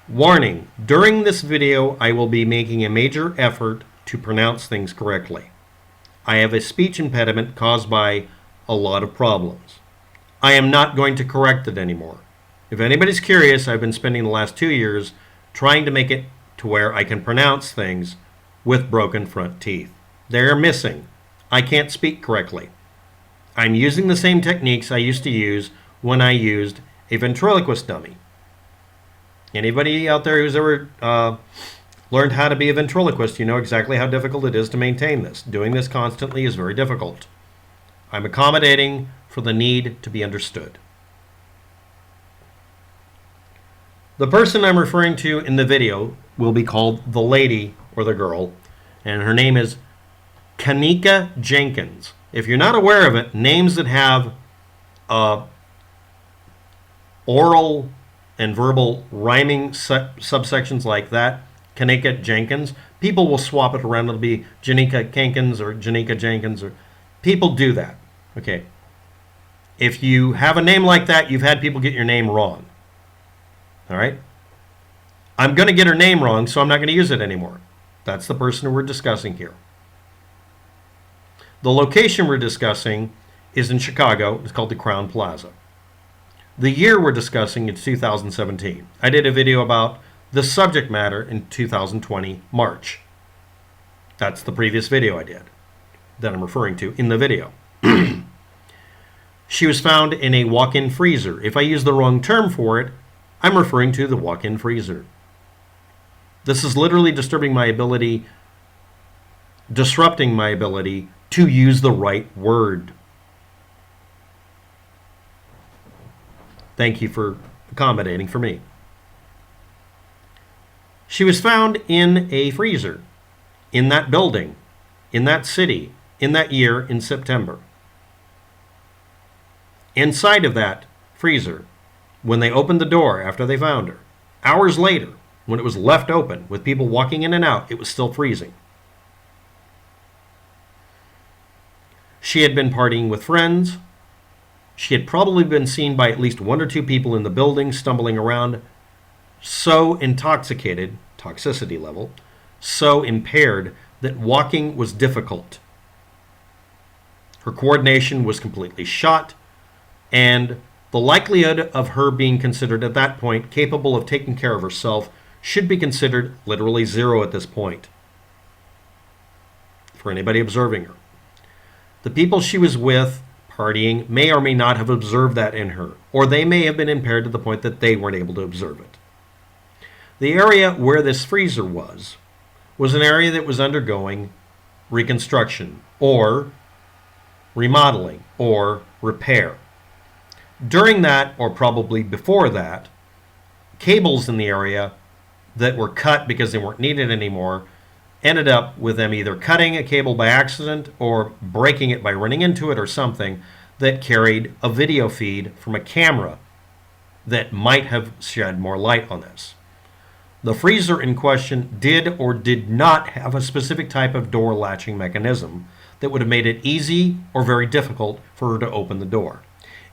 Warning, during this video I will be making a major effort to pronounce things correctly. I have a speech impediment caused by a lot of problems. I am not going to correct it anymore. If anybody's curious, I've been spending the last 2 years trying to make it to where I can pronounce things with broken front teeth. They're missing. I can't speak correctly. I'm using the same techniques I used to use when I used a ventriloquist dummy. Anybody out there who's ever learned how to be a ventriloquist, you know exactly how difficult it is to maintain this. Doing this constantly is very difficult. I'm accommodating for the need to be understood. The person I'm referring to in the video will be called the lady or the girl, and her name is KENNEKA Jenkins. If you're not aware of it, names that have oral and verbal rhyming subsections like that, KENNEKA Jenkins, people will swap it around. It'll be KENNEKA Jenkins or KENNEKA Jenkins, or people do that. Okay. If you have a name like that, you've had people get your name wrong. All right? I'm going to get her name wrong, so I'm not going to use it anymore. That's the person we're discussing here. The location we're discussing is in Chicago. It's called the Crowne Plaza. The year we're discussing is 2017. I did a video about the subject matter in 2020, March. That's the previous video I did that I'm referring to in the video. She was found in a walk-in freezer. If I use the wrong term for it, I'm referring to the walk-in freezer. This is literally disrupting my ability to use the right word. Thank you for accommodating for me. She was found in a freezer, in that building, in that city, in that year, in September. Inside of that freezer, when they opened the door after they found her, hours later, when it was left open with people walking in and out, it was still freezing. She had been partying with friends. She had probably been seen by at least 1 or 2 people in the building stumbling around, so intoxicated, toxicity level, so impaired that walking was difficult. Her coordination was completely shot, and the likelihood of her being considered at that point capable of taking care of herself should be considered literally 0 at this point for anybody observing her. The people she was with partying may or may not have observed that in her, or they may have been impaired to the point that they weren't able to observe it. The area where this freezer was an area that was undergoing reconstruction or remodeling or repair. During that, or probably before that, cables in the area that were cut because they weren't needed anymore ended up with them either cutting a cable by accident or breaking it by running into it or something that carried a video feed from a camera that might have shed more light on this. The freezer in question did or did not have a specific type of door latching mechanism that would have made it easy or very difficult for her to open the door.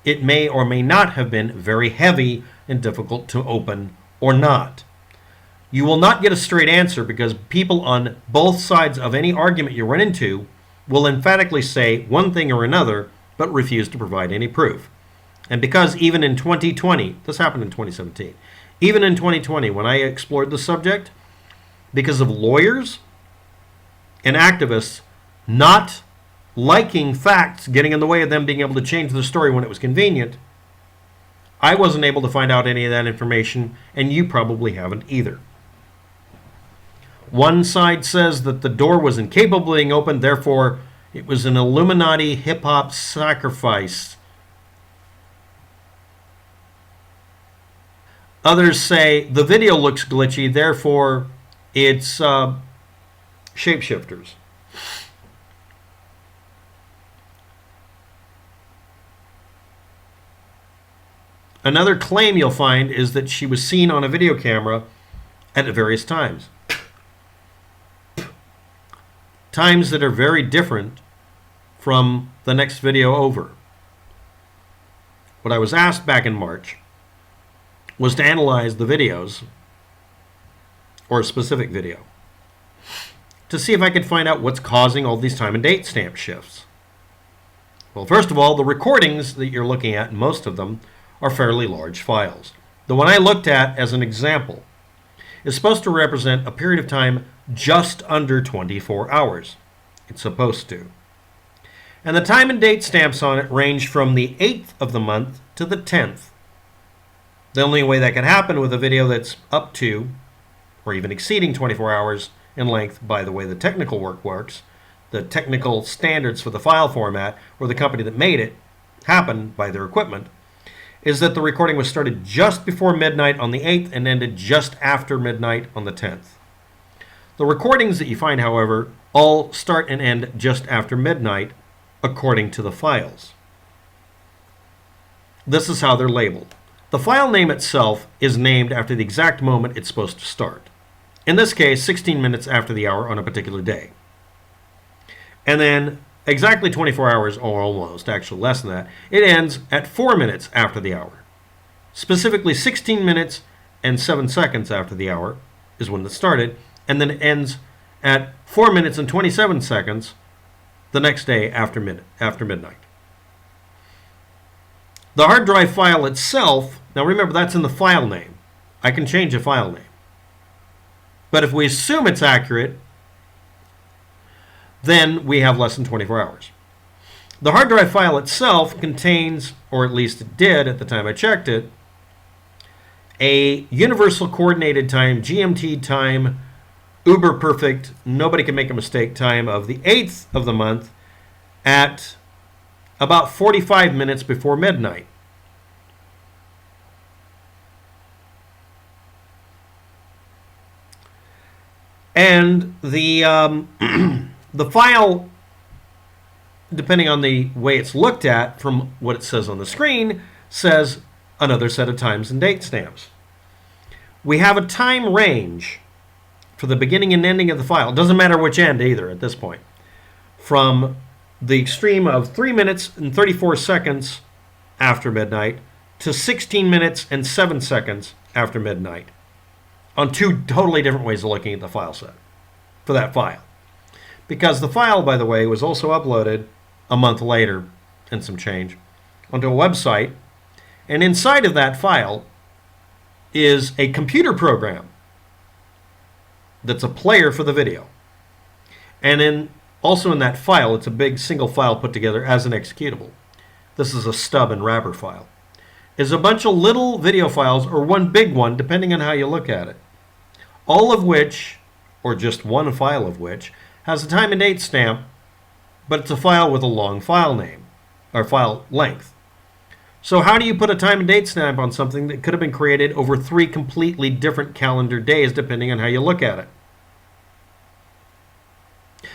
It may or may not have been very heavy and difficult to open or not. You will not get a straight answer because people on both sides of any argument you run into will emphatically say one thing or another but refuse to provide any proof. And because even in 2020, this happened in 2017, even in 2020 when I explored the subject, because of lawyers and activists not liking facts getting in the way of them being able to change the story when it was convenient, I wasn't able to find out any of that information, and you probably haven't either. One side says that the door was incapable of being opened, therefore it was an Illuminati hip-hop sacrifice. Others say the video looks glitchy, therefore it's shapeshifters. Another claim you'll find is that she was seen on a video camera at various times. Times that are very different from the next video over. What I was asked back in March was to analyze the videos or a specific video, to see if I could find out what's causing all these time and date stamp shifts. Well, first of all, the recordings that you're looking at, most of them, are fairly large files. The one I looked at as an example is supposed to represent a period of time just under 24 hours. It's supposed to. And the time and date stamps on it range from the 8th of the month to the 10th. The only way that can happen with a video that's up to, or even exceeding 24 hours in length by the way the technical work works, the technical standards for the file format, or the company that made it happen by their equipment, is that the recording was started just before midnight on the 8th and ended just after midnight on the 10th. The recordings that you find, however, all start and end just after midnight according to the files. This is how they're labeled. The file name itself is named after the exact moment it's supposed to start. In this case, 16 minutes after the hour on a particular day. And then exactly 24 hours, or almost, actually less than that, it ends at 4 minutes after the hour. Specifically 16 minutes and 7 seconds after the hour is when it started, and then it ends at 4 minutes and 27 seconds the next day after midnight. The hard drive file itself, now remember that's in the file name. I can change a file name. But if we assume it's accurate, then we have less than 24 hours. The hard drive file itself contains, or at least it did at the time I checked it, a universal coordinated time, GMT time, uber perfect, nobody can make a mistake time of the 8th of the month at about 45 minutes before midnight. And the the file, depending on the way it's looked at from what it says on the screen, says another set of times and date stamps. We have a time range for the beginning and ending of the file. It doesn't matter which end either at this point. From the extreme of 3 minutes and 34 seconds after midnight to 16 minutes and 7 seconds after midnight, on two totally different ways of looking at the file set for that file. Because the file, by the way, was also uploaded a month later and some change onto a website, and inside of that file is a computer program that's a player for the video. And also in that file, it's a big single file put together as an executable. This is a stub and wrapper file. Is a bunch of little video files, or one big one, depending on how you look at it. All of which, or just one file of which, has a time and date stamp, but it's a file with a long file name, or file length. So how do you put a time and date stamp on something that could have been created over 3 completely different calendar days, depending on how you look at it?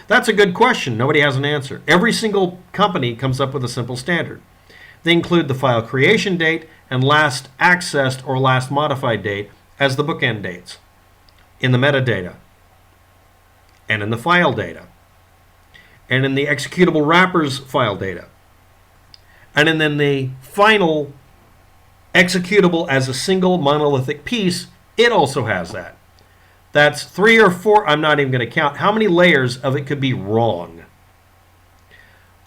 That's a good question. Nobody has an answer. Every single company comes up with a simple standard. They include the file creation date and last accessed or last modified date as the bookend dates in the metadata and in the file data and in the executable wrappers file data. And then the final executable as a single monolithic piece, it also has that. That's 3 or 4, I'm not even going to count how many layers of it could be wrong.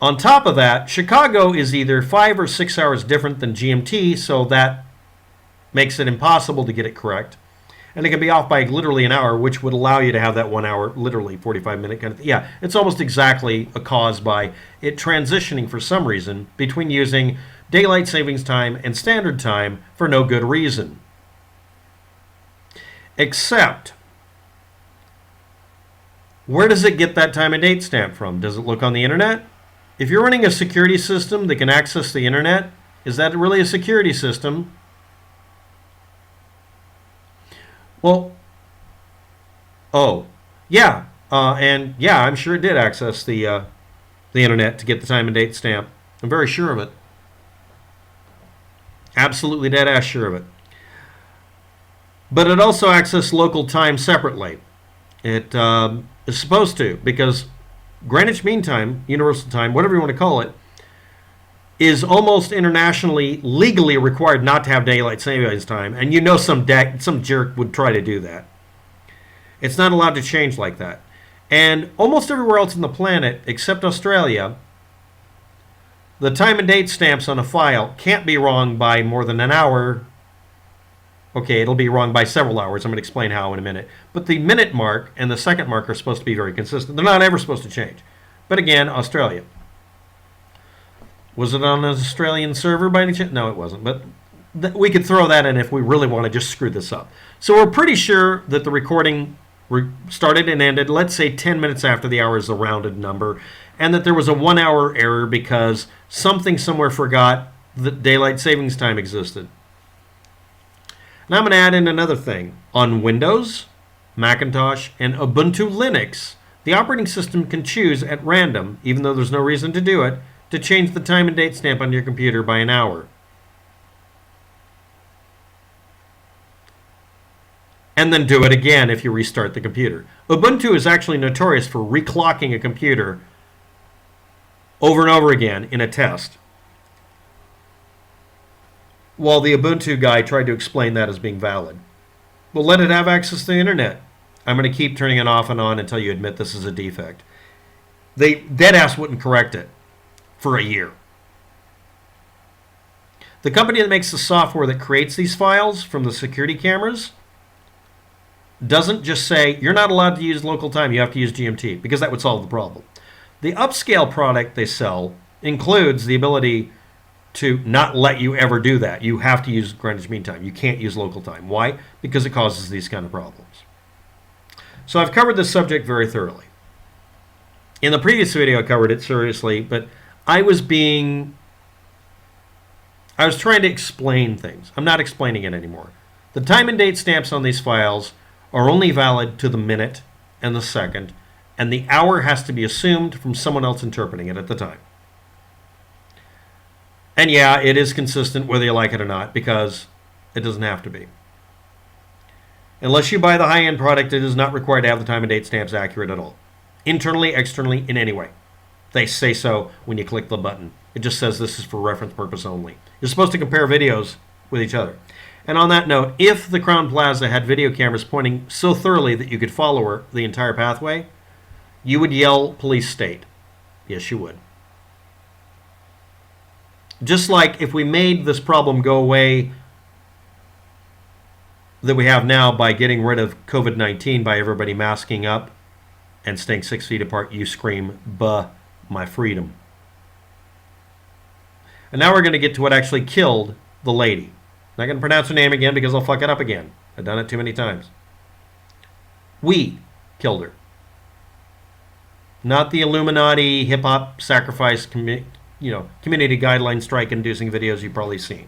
On top of that, Chicago is either 5 or 6 hours different than GMT, so that makes it impossible to get it correct. And it can be off by literally an hour, which would allow you to have that 1 hour, literally 45-minute kind of thing. Yeah, it's almost exactly a cause by it transitioning for some reason between using daylight savings time and standard time for no good reason. Except, where does it get that time and date stamp from? Does it look on the internet? If you're running a security system that can access the internet, is that really a security system? Well, yeah, and yeah, I'm sure it did access the internet to get the time and date stamp. I'm very sure of it. Absolutely dead ass sure of it. But it also accessed local time separately. It is supposed to, because Greenwich Mean Time, Universal Time, whatever you want to call it, is almost internationally legally required not to have daylight savings time, and you know some jerk would try to do that. It's not allowed to change like that. And almost everywhere else on the planet, except Australia, the time and date stamps on a file can't be wrong by more than an hour. Okay, it'll be wrong by several hours. I'm going to explain how in a minute. But the minute mark and the second mark are supposed to be very consistent. They're not ever supposed to change. But again, Australia. Was it on an Australian server by any chance? No, it wasn't. But we could throw that in if we really want to just screw this up. So we're pretty sure that the recording started and ended, let's say 10 minutes after the hour is a rounded number, and that there was a 1 hour error because something somewhere forgot that daylight savings time existed. Now I'm going to add in another thing. On Windows, Macintosh, and Ubuntu Linux, the operating system can choose at random, even though there's no reason to do it, to change the time and date stamp on your computer by an hour. And then do it again if you restart the computer. Ubuntu is actually notorious for reclocking a computer over and over again in a test, while the Ubuntu guy tried to explain that as being valid. Well, let it have access to the internet. I'm going to keep turning it off and on until you admit this is a defect. They deadass wouldn't correct it for a year. The company that makes the software that creates these files from the security cameras doesn't just say, you're not allowed to use local time, you have to use GMT, because that would solve the problem. The upscale product they sell includes the ability to not let you ever do that. You have to use Greenwich Mean Time. You can't use local time. Why? Because it causes these kind of problems. So I've covered this subject very thoroughly. In the previous video I covered it seriously, but I was trying to explain things. I'm not explaining it anymore. The time and date stamps on these files are only valid to the minute and the second, and the hour has to be assumed from someone else interpreting it at the time. And yeah, it is consistent whether you like it or not, because it doesn't have to be. Unless you buy the high-end product, it is not required to have the time and date stamps accurate at all. Internally, externally, in any way. They say so when you click the button. It just says this is for reference purpose only. You're supposed to compare videos with each other. And on that note, if the Crowne Plaza had video cameras pointing so thoroughly that you could follow her the entire pathway, you would yell police state. Yes, you would. Just like if we made this problem go away that we have now by getting rid of COVID-19 by everybody masking up and staying 6 feet apart, you scream, "Buh, my freedom." And now we're going to get to what actually killed the lady. Not going to pronounce her name again because I'll fuck it up again. I've done it too many times. We killed her. Not the Illuminati hip-hop sacrifice community guideline strike-inducing videos you've probably seen.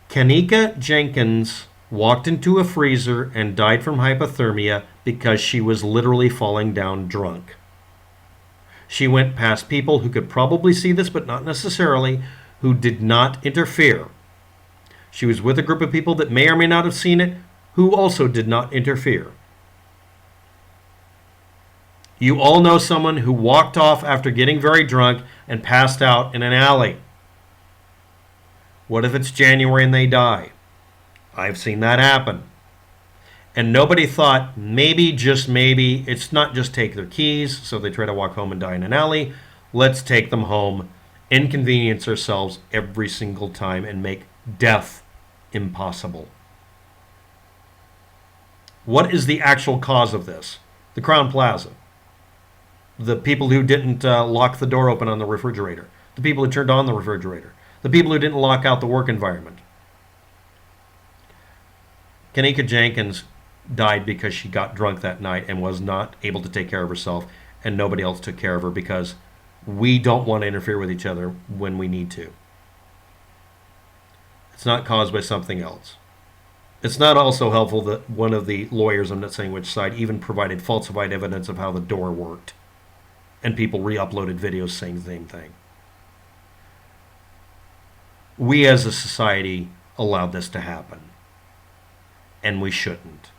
KENNEKA Jenkins walked into a freezer and died from hypothermia because she was literally falling down drunk. She went past people who could probably see this, but not necessarily, who did not interfere. She was with a group of people that may or may not have seen it, who also did not interfere. You all know someone who walked off after getting very drunk and passed out in an alley. What if it's January and they die? I've seen that happen. And nobody thought, maybe, just maybe, it's not just take their keys, so they try to walk home and die in an alley. Let's take them home, inconvenience ourselves every single time, and make death impossible. What is the actual cause of this? The Crowne Plaza. The people who didn't lock the door open on the refrigerator. The people who turned on the refrigerator. The people who didn't lock out the work environment. KENNEKA Jenkins died because she got drunk that night and was not able to take care of herself, and nobody else took care of her because we don't want to interfere with each other when we need to. It's not caused by something else. It's not also helpful that one of the lawyers, I'm not saying which side, even provided falsified evidence of how the door worked. And people re-uploaded videos saying the same thing. We as a society allowed this to happen. And we shouldn't.